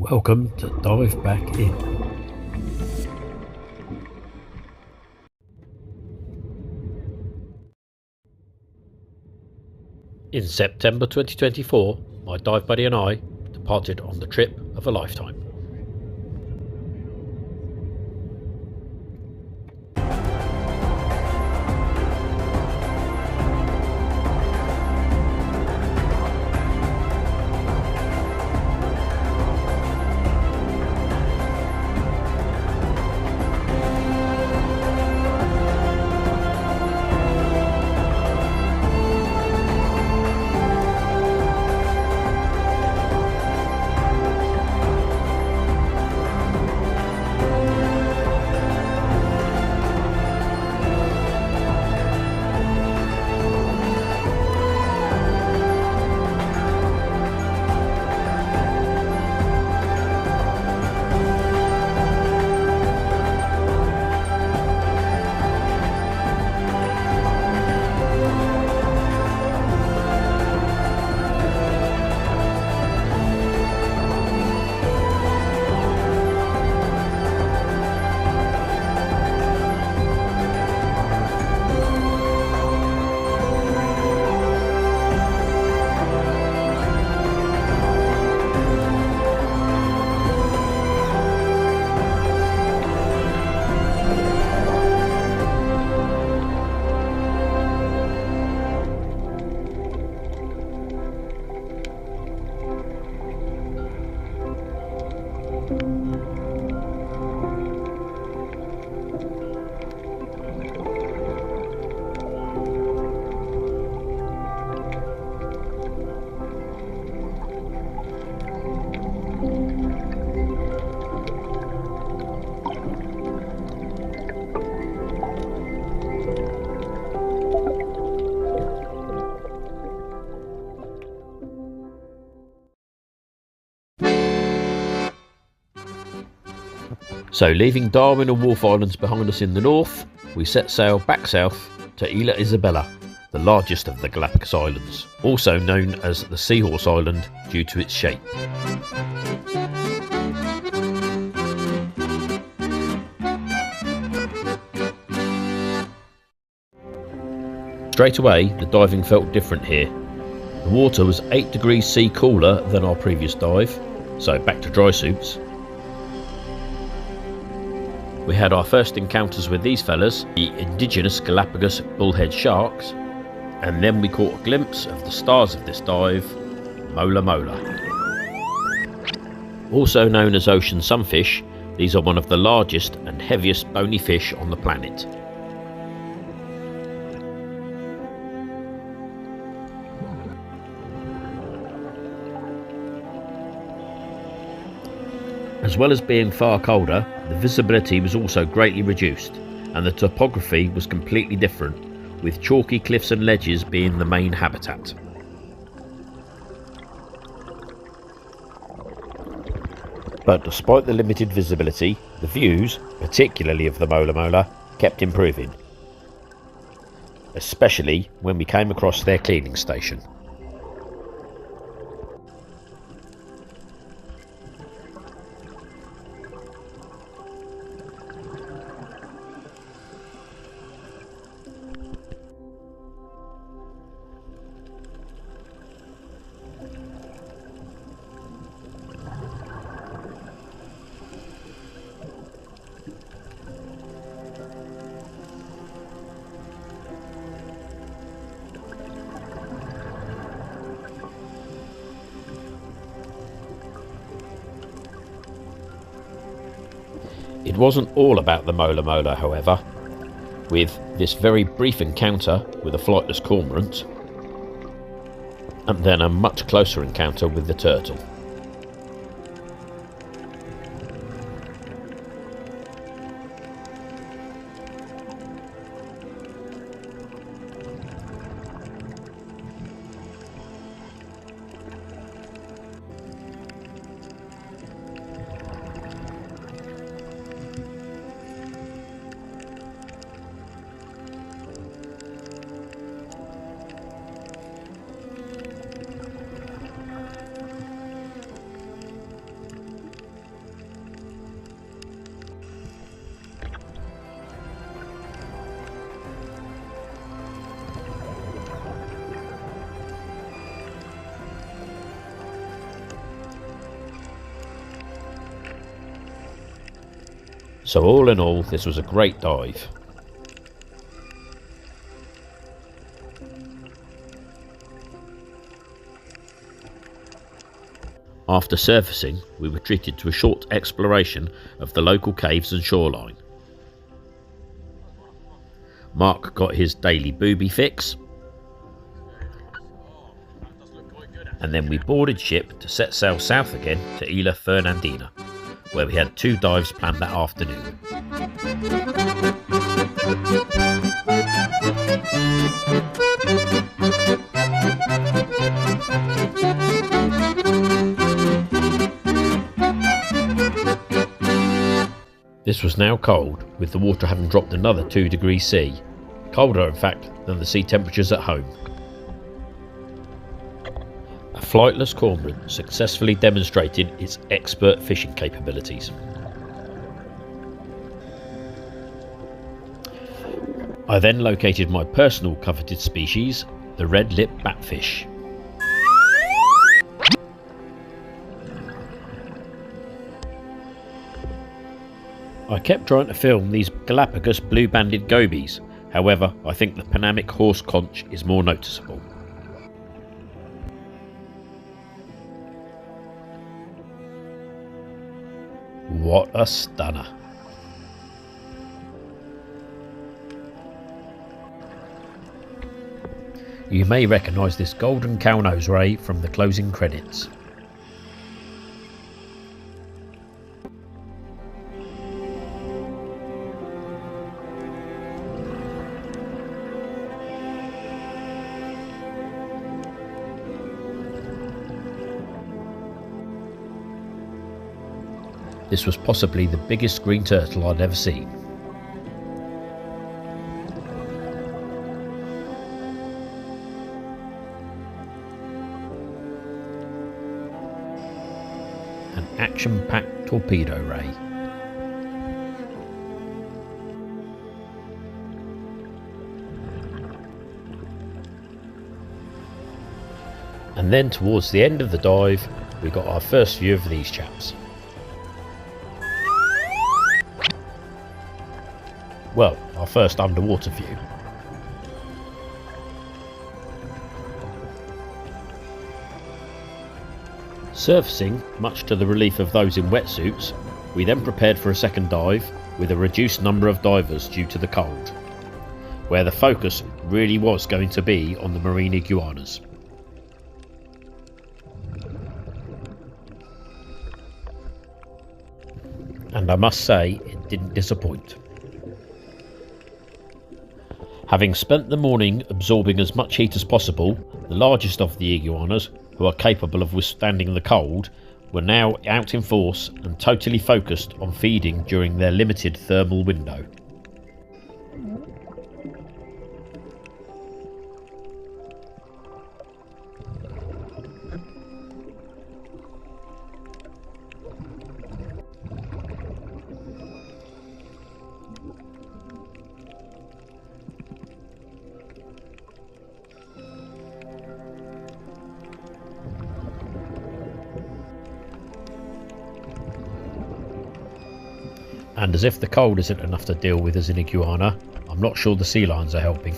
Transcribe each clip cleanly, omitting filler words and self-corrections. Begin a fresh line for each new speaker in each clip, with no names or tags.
Welcome to Dive Back In. In September 2024, my dive buddy and I departed on the trip of a lifetime. So, leaving Darwin and Wolf Islands behind us in the north, we set sail back south to Isla Isabela, the largest of the Galapagos Islands, also known as the Seahorse Island due to its shape. Straight away, the diving felt different here. The water was 8 degrees C cooler than our previous dive, so back to dry suits. We had our first encounters with these fellas, the indigenous Galapagos bullhead sharks, and then we caught a glimpse of the stars of this dive, mola. Also known as ocean sunfish, these are one of the largest and heaviest bony fish on the planet. As well as being far colder, the visibility was also greatly reduced, and the topography was completely different, with chalky cliffs and ledges being the main habitat. But despite the limited visibility, the views, particularly of the mola, kept improving, especially when we came across their cleaning station. It wasn't all about the mola, however, with this very brief encounter with a flightless cormorant, and then a much closer encounter with the turtle. So all in all, this was a great dive. After surfacing, we were treated to a short exploration of the local caves and shoreline. Mark got his daily booby fix, and then we boarded ship to set sail south again to Isla Fernandina, where we had 2 dives planned that afternoon. This was now cold, with the water having dropped another 2 degrees C, colder in fact than the sea temperatures at home. A flightless cormorant successfully demonstrated its expert fishing capabilities. I then located my personal coveted species, the red-lipped batfish. I kept trying to film these Galapagos blue-banded gobies, however I think the Panamic horse conch is more noticeable. What a stunner! You may recognise this golden cownose ray from the closing credits. This was possibly the biggest green turtle I'd ever seen. An action-packed torpedo ray. And then towards the end of the dive, we got our first view of these chaps. Well, our first underwater view. Surfacing, much to the relief of those in wetsuits, we then prepared for a second dive with a reduced number of divers due to the cold, where the focus really was going to be on the marine iguanas. And I must say, it didn't disappoint. Having spent the morning absorbing as much heat as possible, the largest of the iguanas, who are capable of withstanding the cold, were now out in force and totally focused on feeding during their limited thermal window. And as if the cold isn't enough to deal with as an iguana, I'm not sure the sea lions are helping.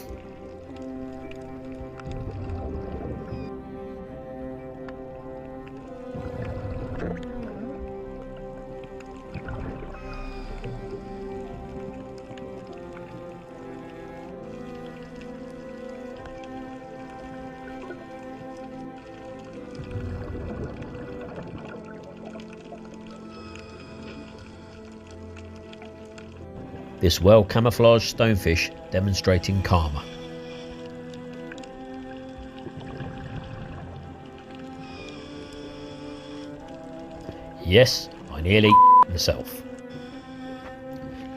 This well-camouflaged stonefish demonstrating karma. Yes, I nearly myself.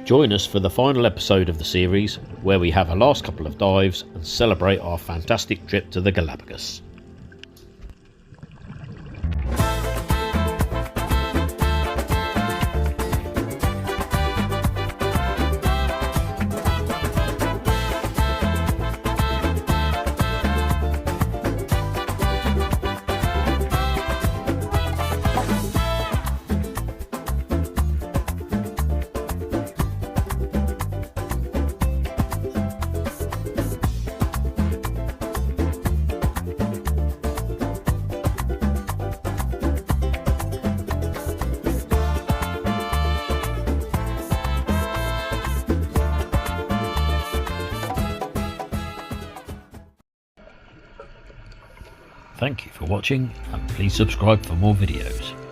Join us for the final episode of the series, where we have a last couple of dives and celebrate our fantastic trip to the Galapagos. Thank you for watching, and please subscribe for more videos.